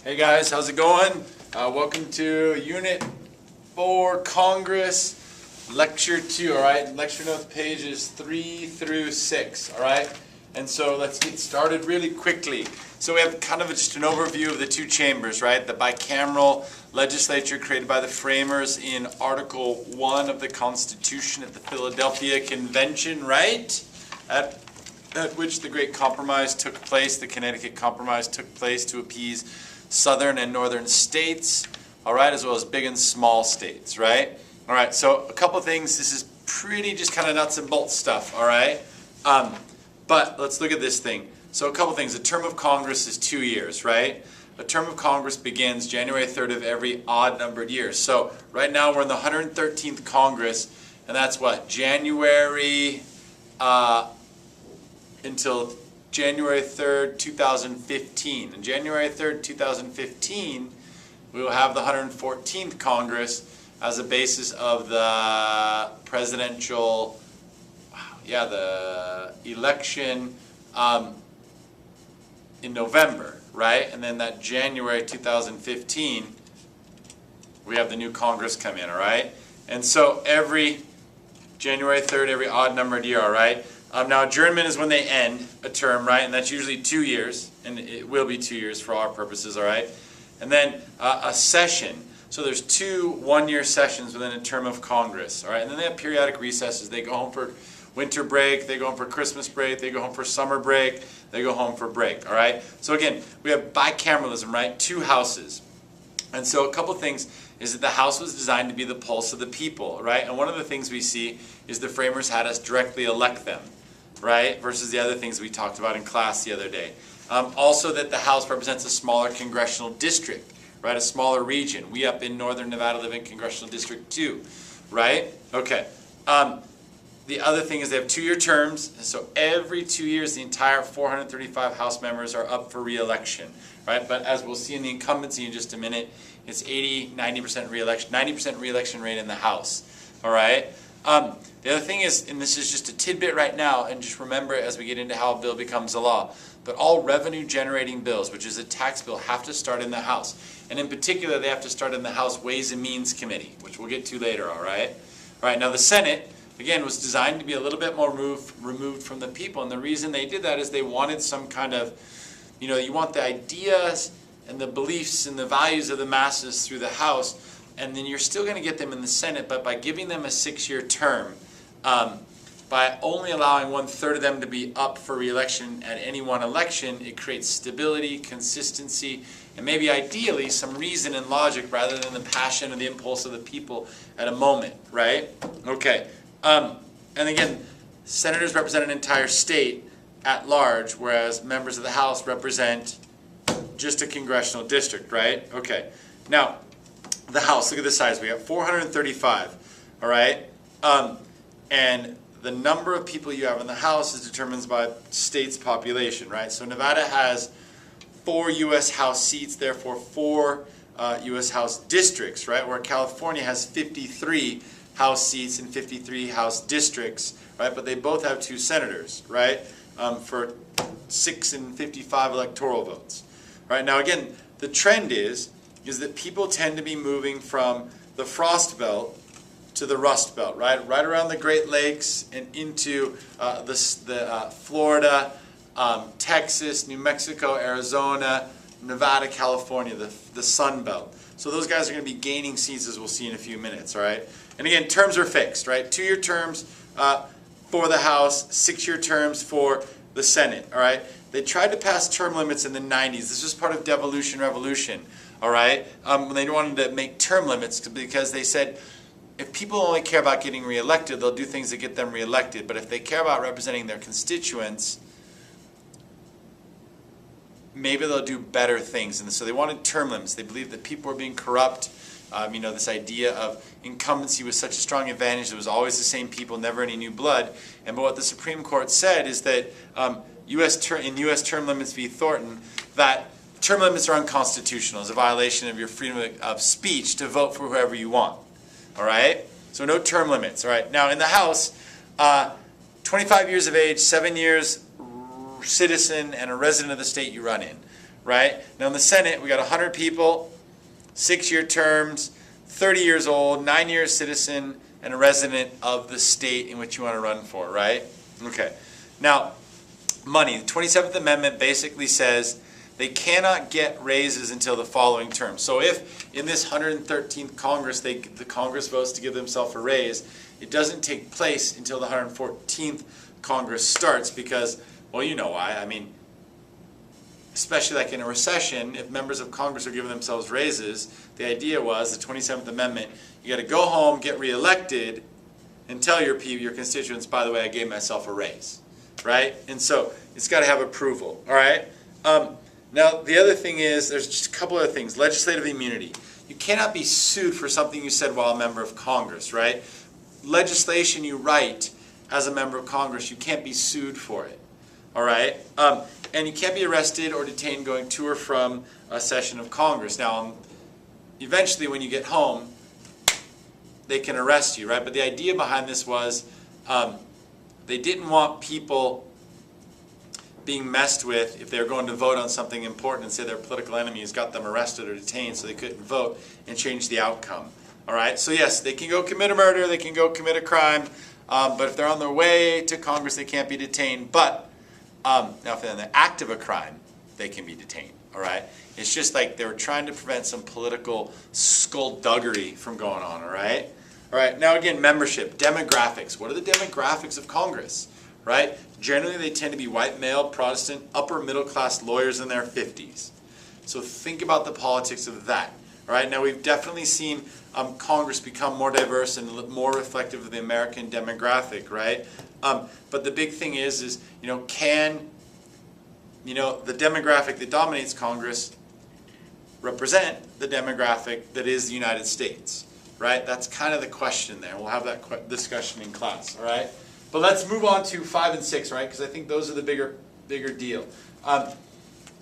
Hey guys, how's it going? Welcome to Unit 4 Congress, Lecture 2, alright? Lecture notes pages 3 through 6, alright? And so let's get started really quickly. So we have kind of just an overview of the two chambers, right? The bicameral legislature created by the framers in Article 1 of the Constitution at the Philadelphia Convention, right? At which the Great Compromise took place, the Connecticut Compromise took place to appease southern and northern states, all right, as well as big and small states, right? All right, so a couple things. This is pretty just kind of nuts and bolts stuff, all right? But let's look at this thing. So a couple things. A term of Congress is 2 years, right? A term of Congress begins January 3rd of every odd-numbered year. So right now we're in the 113th Congress, and that's what? January until January 3rd, 2015. And January 3rd, 2015, we will have the 114th Congress as a basis of the presidential, the election in November, right? And then that January 2015, we have the new Congress come in, all right? And so every January 3rd, every odd numbered year, all right? Now, adjournment is when they end a term, right? And that's usually 2 years, and it will be 2 years for our purposes, all right? And then a session. So there's 2 one-year sessions within a term of Congress, all right? And then they have periodic recesses. They go home for winter break, they go home for Christmas break, they go home for summer break, they go home for break, all right? So again, we have bicameralism, right? 2 houses. And so a couple things is that the House was designed to be the pulse of the people, right? And one of the things we see is the framers had us directly elect them, right? Versus the other things we talked about in class the other day. Also that the House represents a smaller congressional district, right? A smaller region. We up in northern Nevada live in Congressional District 2, right? Okay. The other thing is they have 2-year terms, and so every 2 years the entire 435 House members are up for re-election, right? But as we'll see in the incumbency in just a minute, it's 90% re-election, 90% re-election rate in the House, all right? The other thing is, and this is just a tidbit right now, and just remember it as we get into how a bill becomes a law, but all revenue-generating bills, which is a tax bill, have to start in the House. And in particular, they have to start in the House Ways and Means Committee, which we'll get to later, all right? All right, now the Senate, again, was designed to be a little bit more removed from the people, and the reason they did that is they wanted some kind of, you want the ideas and the beliefs and the values of the masses through the House, and then you're still going to get them in the Senate, but by giving them a 6-year term, by only allowing 1/3 of them to be up for re-election at any one election, it creates stability, consistency, and maybe ideally some reason and logic rather than the passion or the impulse of the people at a moment, right? Okay. And again, senators represent an entire state at large, whereas members of the House represent just a congressional district, right? Okay. Now, the House, look at the size. We have 435, all right? And the number of people you have in the House is determined by state's population, right? So Nevada has 4 U.S. House seats, therefore 4 U.S. House districts, right? Where California has 53 House seats and 53 House districts, right? But they both have 2 senators, right? For 6 and 55 electoral votes, right? Now again, the trend is that people tend to be moving from the Frost Belt to the Rust Belt, right? Right around the Great Lakes and into Florida, Texas, New Mexico, Arizona, Nevada, California, the Sun Belt. So those guys are going to be gaining seats, as we'll see in a few minutes, all right? And again, terms are fixed, right? 2-year terms for the House, 6-year terms for the Senate, all right? They tried to pass term limits in the 90s. This was part of devolution revolution, all right? When they wanted to make term limits because they said, if people only care about getting reelected, they'll do things that get them reelected. But if they care about representing their constituents, maybe they'll do better things. And so they wanted term limits. They believed that people were being corrupt. This idea of incumbency was such a strong advantage. There was always the same people, never any new blood. But what the Supreme Court said is that in U.S. term limits v. Thornton, that term limits are unconstitutional. It's a violation of your freedom of speech to vote for whoever you want. All right? So no term limits. All right? Now, in the House, 25 years of age, 7 years citizen, and a resident of the state you run in. right? Now in the Senate, we got 100 people, 6-year terms, 30 years old, 9-year citizen, and a resident of the state in which you want to run for, right? Okay. Now, money. The 27th Amendment basically says they cannot get raises until the following term. So if in this 113th Congress, the Congress votes to give themselves a raise, it doesn't take place until the 114th Congress starts because, well, you know why. I mean, especially like in a recession, if members of Congress are giving themselves raises, the idea was, the 27th Amendment, you got to go home, get reelected, and tell your constituents, by the way, I gave myself a raise, right? And so it's got to have approval, all right? Now, the other thing is, there's just a couple other things. Legislative immunity. You cannot be sued for something you said while a member of Congress, right? Legislation you write as a member of Congress, you can't be sued for it, all right? And you can't be arrested or detained going to or from a session of Congress. Now, eventually when you get home, they can arrest you, right? But the idea behind this was they didn't want people being messed with if they were going to vote on something important and say their political enemies got them arrested or detained so they couldn't vote and change the outcome. All right? So yes, they can go commit a murder, they can go commit a crime, but if they're on their way to Congress, they can't be detained. But now if they're in the act of a crime, they can be detained. All right? It's just like they were trying to prevent some political skullduggery from going on. All right? All right, now again, membership, demographics. What are the demographics of Congress, right? Generally, they tend to be white, male, Protestant, upper middle class lawyers in their 50s. So think about the politics of that. All right, now we've definitely seen Congress become more diverse and more reflective of the American demographic, right? But the big thing is can the demographic that dominates Congress represent the demographic that is the United States? Right? That's kind of the question there. We'll have that discussion in class, all right? But let's move on to 5 and 6, right? Because I think those are the bigger deal. The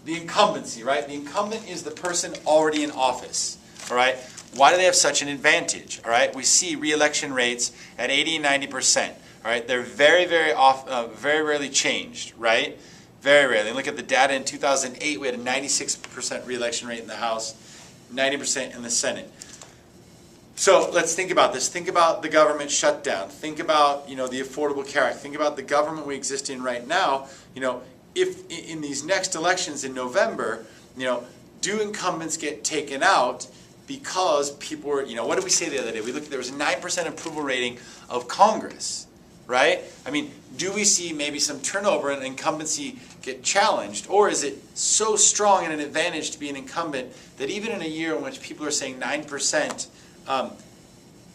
incumbency, right? The incumbent is the person already in office, all right? Why do they have such an advantage, all right? We see re-election rates at 80 and 90%, all right? They're very rarely changed, right? Very rarely. Look at the data in 2008. We had a 96% re-election rate in the House, 90% in the Senate. So let's think about this. Think about the government shutdown. Think about the Affordable Care Act. Think about the government we exist in right now. If in these next elections in November, do incumbents get taken out because people were, what did we say the other day? We looked. There was a 9% approval rating of Congress, right? I mean, do we see maybe some turnover and incumbency get challenged, or is it so strong and an advantage to be an incumbent that even in a year in which people are saying 9%?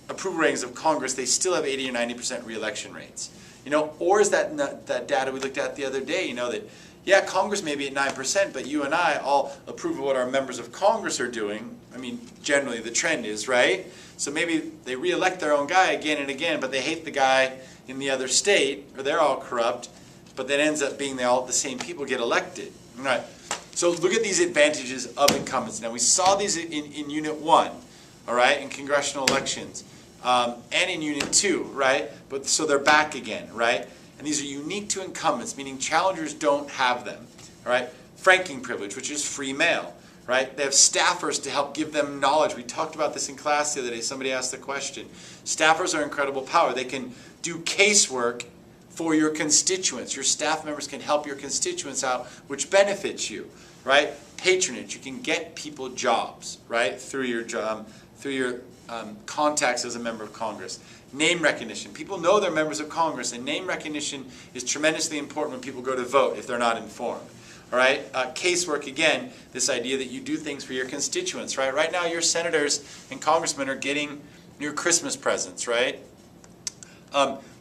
Approval ratings of Congress, they still have 80 or 90% re-election rates. Or is that data we looked at the other day, that, Congress may be at 9%, but you and I all approve of what our members of Congress are doing. I mean, generally the trend is, right? So maybe they re-elect their own guy again and again, but they hate the guy in the other state, or they're all corrupt, but that ends up being the same people get elected. All right. So look at these advantages of incumbents. Now, we saw these in Unit 1. All right, in congressional elections, and in Unit 2, right? But so they're back again, right? And these are unique to incumbents, meaning challengers don't have them, all right? Franking privilege, which is free mail, right? They have staffers to help give them knowledge. We talked about this in class the other day. Somebody asked the question. Staffers are incredible power. They can do casework for your constituents. Your staff members can help your constituents out, which benefits you, right? Patronage. You can get people jobs, right, through your job. Through your contacts as a member of Congress. Name recognition. People know they're members of Congress, and name recognition is tremendously important when people go to vote if they're not informed. All right? Casework, again, this idea that you do things for your constituents, right? Right now, your senators and congressmen are getting your Christmas presents, right?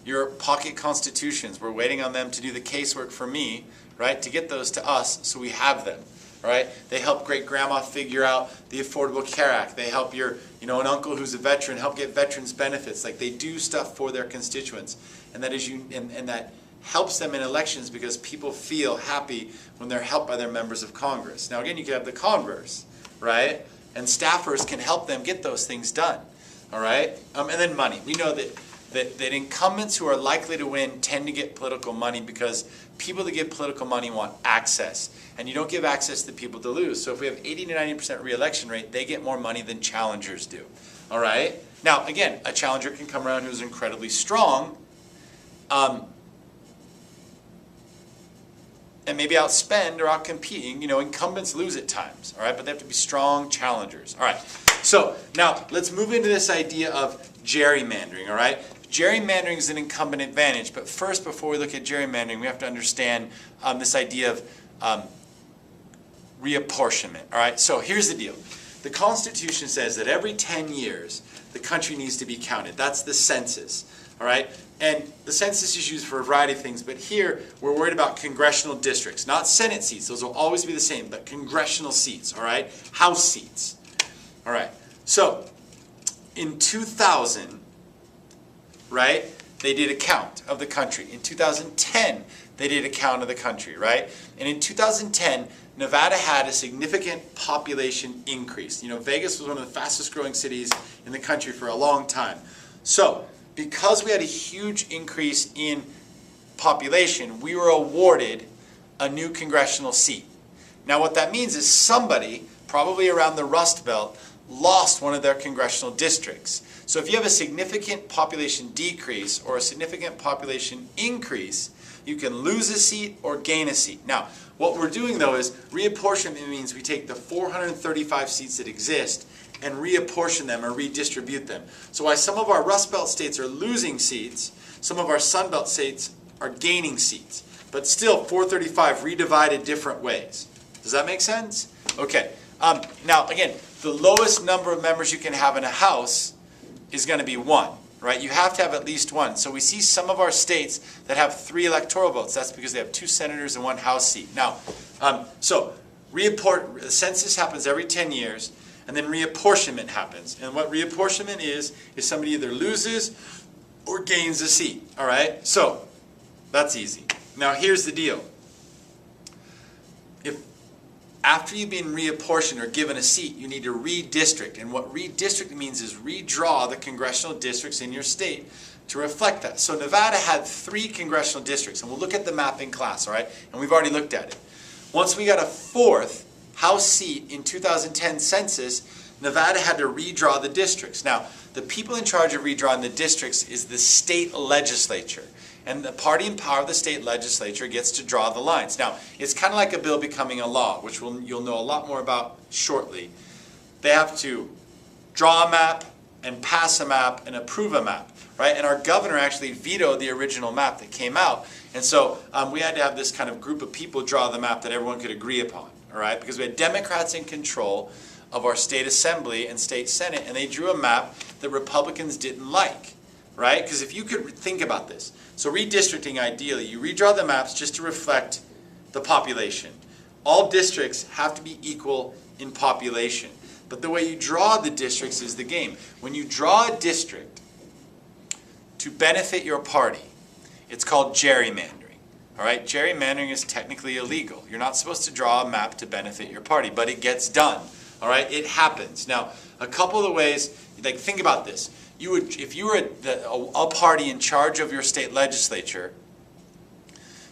Your pocket constitutions, we're waiting on them to do the casework for me, right, to get those to us so we have them. Right? They help great-grandma figure out the Affordable Care Act. They help your, an uncle who's a veteran help get veterans benefits. Like, they do stuff for their constituents. And that is and that helps them in elections because people feel happy when they're helped by their members of Congress. Now, again, you can have the converse, right? And staffers can help them get those things done. All right? And then money. We know that that incumbents who are likely to win tend to get political money because people that get political money want access. And you don't give access to people to lose. So if we have 80 to 90% re-election rate, they get more money than challengers do. All right? Now, again, a challenger can come around who's incredibly strong and maybe outspend or outcompete. You know, incumbents lose at times, all right? But they have to be strong challengers. All right, so now let's move into this idea of gerrymandering, all right? Gerrymandering is an incumbent advantage, but first, before we look at gerrymandering, we have to understand this idea of reapportionment, all right? So here's the deal. The Constitution says that every 10 years, the country needs to be counted. That's the census, all right? And the census is used for a variety of things, but here we're worried about congressional districts, not Senate seats. Those will always be the same, but congressional seats, all right? House seats, all right? So in 2000, right, they did a count of the country. In 2010, they did a count of the country, right? And in 2010, Nevada had a significant population increase. You know, Vegas was one of the fastest growing cities in the country for a long time. So, because we had a huge increase in population, we were awarded a new congressional seat. Now what that means is somebody, probably around the Rust Belt, lost one of their congressional districts. So if you have a significant population decrease or a significant population increase, you can lose a seat or gain a seat. Now, what we're doing though is reapportionment means we take the 435 seats that exist and reapportion them or redistribute them. So while some of our Rust Belt states are losing seats, some of our Sun Belt states are gaining seats. But still 435 redivided different ways. Does that make sense? Okay. Now again, the lowest number of members you can have in a House is going to be 1. Right? You have to have at least 1. So we see some of our states that have 3 electoral votes. That's because they have 2 senators and 1 House seat. Now, the census happens every 10 years, and then reapportionment happens. And what reapportionment is somebody either loses or gains a seat. All right? So that's easy. Now here's the deal. After you've been reapportioned or given a seat, you need to redistrict. And what redistricting means is redraw the congressional districts in your state to reflect that. So Nevada had 3 congressional districts, and we'll look at the map in class, all right? And we've already looked at it. Once we got a 4th House seat in 2010 census, Nevada had to redraw the districts. Now, the people in charge of redrawing the districts is the state legislature. And the party in power of the state legislature gets to draw the lines. Now, it's kind of like a bill becoming a law, which you'll know a lot more about shortly. They have to draw a map and pass a map and approve a map, right? And our governor actually vetoed the original map that came out. And so we had to have this kind of group of people draw the map that everyone could agree upon, all right? Because we had Democrats in control of our state assembly and state senate, and they drew a map that Republicans didn't like, right? Because if you could think about this. So redistricting, ideally, you redraw the maps just to reflect the population. All districts have to be equal in population. But the way you draw the districts is the game. When you draw a district to benefit your party, it's called gerrymandering. All right? Gerrymandering is technically illegal. You're not supposed to draw a map to benefit your party, but it gets done. All right? It happens. Now, a couple of the ways, like think about this. If you were a party in charge of your state legislature,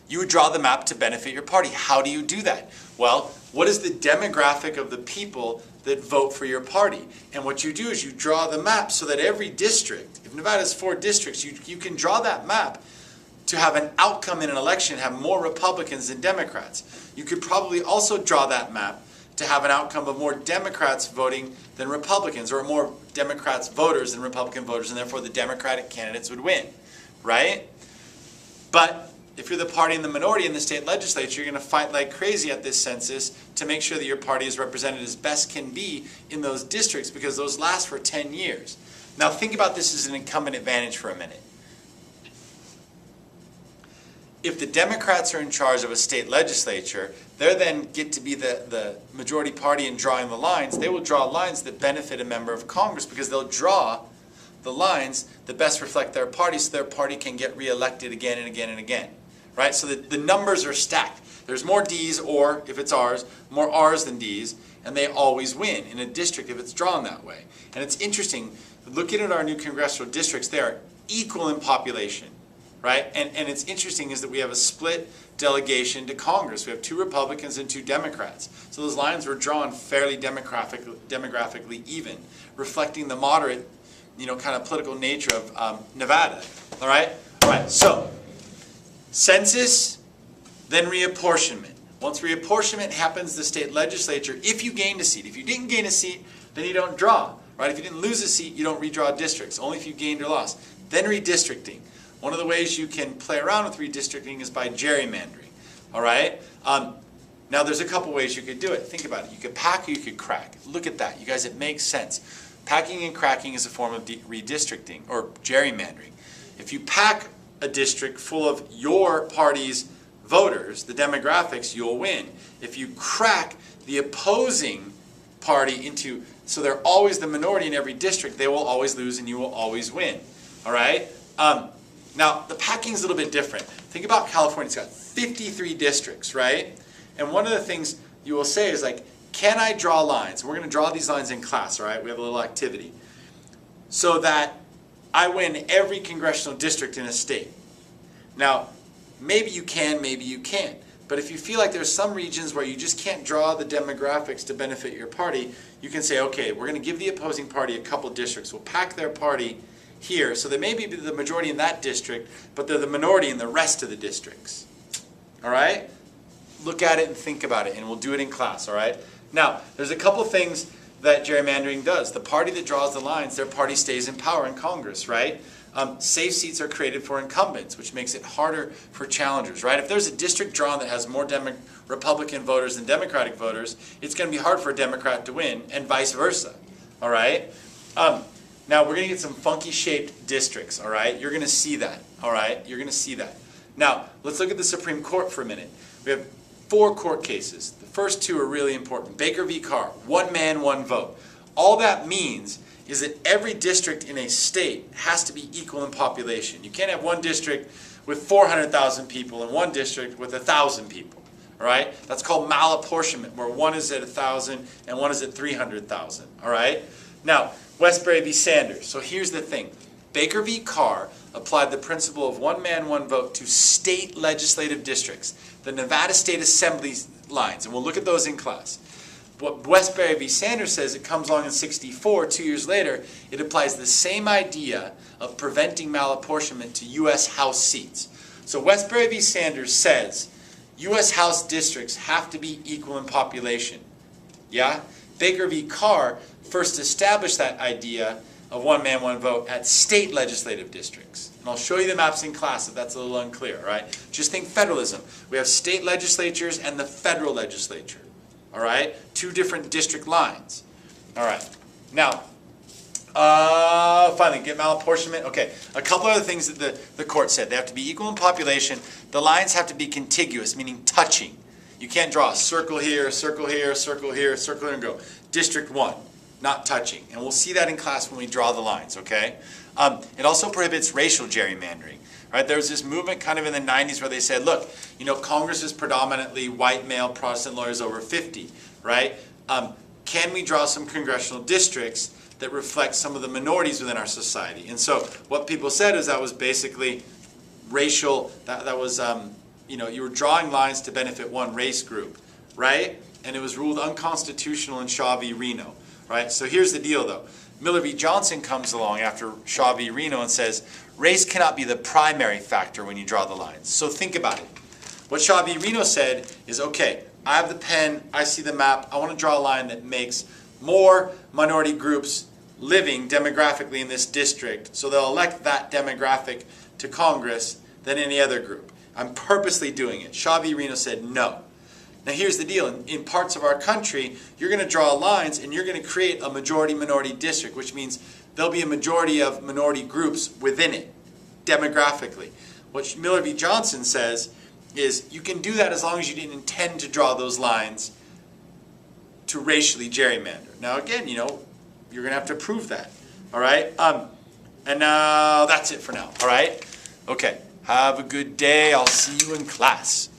you would draw the map to benefit your party. How do you do that? Well, what is the demographic of the people that vote for your party? And what you do is you draw the map so that every district, if Nevada has 4 districts, you can draw that map to have an outcome in an election, have more Republicans than Democrats. You could probably also draw that map to have an outcome of more Democrats voting than Republicans, or more Democrats voters than Republican voters, and therefore the Democratic candidates would win, right? But if you're the party in the minority in the state legislature, you're going to fight like crazy at this census to make sure that your party is represented as best can be in those districts, because those last for 10 years. Now think about this as an incumbent advantage for a minute. If the Democrats are in charge of a state legislature, they then get to be the majority party in drawing the lines. They will draw lines that benefit a member of Congress, because they'll draw the lines that best reflect their party, so their party can get reelected again and again and again. Right? So the numbers are stacked. There's more Ds, or if it's Rs, more Rs than Ds, and they always win in a district if it's drawn that way. And it's interesting, looking at our new congressional districts, they are equal in population, right? And it's interesting is that we have a split delegation to Congress. We have 2 Republicans and 2 Democrats. So those lines were drawn fairly demographically even, reflecting the moderate, kind of political nature of Nevada. All right? All right, so census, then reapportionment. Once reapportionment happens, the state legislature, if you gained a seat, if you didn't gain a seat, then you don't draw, right? If you didn't lose a seat, you don't redraw districts, only if you gained or lost. Then redistricting. One of the ways you can play around with redistricting is by gerrymandering, all right? Now, there's a couple ways you could do it. Think about it. You could pack or you could crack. Look at that. You guys, it makes sense. Packing and cracking is a form of redistricting or gerrymandering. If you pack a district full of your party's voters, the demographics, you'll win. If you crack the opposing party into, so they're always the minority in every district, they will always lose and you will always win, all right? Now, the packing is a little bit different. Think about California. It's got 53 districts, right? And one of the things you will say is like, can I draw lines? We're going to draw these lines in class, all right? We have a little activity. So that I win every congressional district in a state. Now, maybe you can, maybe you can't. But if you feel like there's some regions where you just can't draw the demographics to benefit your party, you can say, okay, we're going to give the opposing party a couple districts. We'll pack their party here, so they may be the majority in that district, but they're the minority in the rest of the districts. All right? Look at it and think about it, and we'll do it in class, all right? Now, there's a couple things that gerrymandering does. The party that draws the lines, their party stays in power in Congress, right? Safe seats are created for incumbents, which makes it harder for challengers, right? If there's a district drawn that has more Republican voters than Democratic voters, it's going to be hard for a Democrat to win, and vice versa, all right? Now, we're going to get some funky shaped districts, all right? You're going to see that, all right? You're going to see that. Now, let's look at the Supreme Court for a minute. We have 4 court cases. The first 2 are really important. Baker v. Carr, 1 man, 1 vote. All that means is that every district in a state has to be equal in population. You can't have one district with 400,000 people and one district with 1,000 people, all right? That's called malapportionment, where one is at 1,000 and one is at 300,000, all right? Now, Westbury v. Sanders. So here's the thing. Baker v. Carr applied the principle of 1 man, 1 vote to state legislative districts, the Nevada State Assembly lines, and we'll look at those in class. What Westbury v. Sanders says, it comes along in 64, 2 years later, it applies the same idea of preventing malapportionment to U.S. House seats. So Westbury v. Sanders says U.S. House districts have to be equal in population. Yeah? Baker v. Carr first established that idea of 1 man, 1 vote at state legislative districts. And I'll show you the maps in class if that's a little unclear, right? Just think federalism. We have state legislatures and the federal legislature, all right? 2 different district lines. All right. Now, finally, get malapportionment. Okay, a couple other things that the court said. They have to be equal in population. The lines have to be contiguous, meaning touching. You can't draw a circle here, a circle here, a circle here, a circle here, and go. District 1. Not touching. And we'll see that in class when we draw the lines, okay? It also prohibits racial gerrymandering. Right? There was this movement kind of in the 90s where they said, look, Congress is predominantly white male Protestant lawyers over 50, right? Can we draw some congressional districts that reflect some of the minorities within our society? And so what people said is that was basically racial, that was, you were drawing lines to benefit one race group, right? And it was ruled unconstitutional in Shaw v. Reno. Right? So here's the deal, though. Miller v. Johnson comes along after Shaw v. Reno and says, race cannot be the primary factor when you draw the lines. So think about it. What Shaw v. Reno said is, okay, I have the pen, I see the map, I want to draw a line that makes more minority groups living demographically in this district, so they'll elect that demographic to Congress than any other group. I'm purposely doing it. Shaw v. Reno said no. Now here's the deal. In parts of our country, you're going to draw lines and you're going to create a majority-minority district, which means there'll be a majority of minority groups within it, demographically. What Miller v. Johnson says is you can do that as long as you didn't intend to draw those lines to racially gerrymander. Now again, you're going to have to prove that. All right? And now that's it for now. All right? Okay. Have a good day. I'll see you in class.